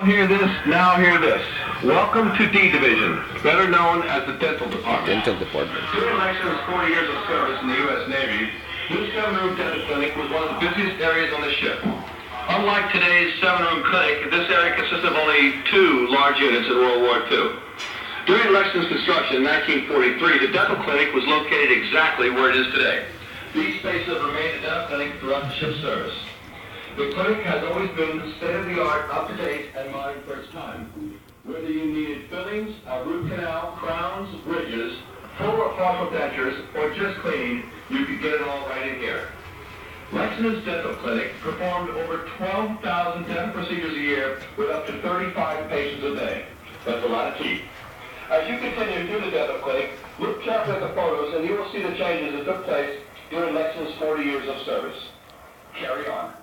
Hear this, now hear this. Welcome to D Division, better known as the Dental Department. Dental Department. During Lexington's 40 years of service in the U.S. Navy, this 7-room dental clinic was one of the busiest areas on the ship. Unlike today's 7-room clinic, this area consisted of only 2 large units in World War II. During Lexington's construction in 1943, the dental clinic was located exactly where it is today. These spaces have remained a dental clinic throughout the ship's service. The clinic has always been state-of-the-art, up-to-date, and modern for its time. Whether you needed fillings, a root canal, crowns, bridges, full or partial dentures, or just cleaning, you could get it all right in here. Lexington's Dental Clinic performed over 12,000 dental procedures a year with up to 35 patients a day. That's a lot of teeth. As you continue through the dental clinic, look carefully at the photos and you will see the changes that took place during Lexington's 40 years of service. Carry on.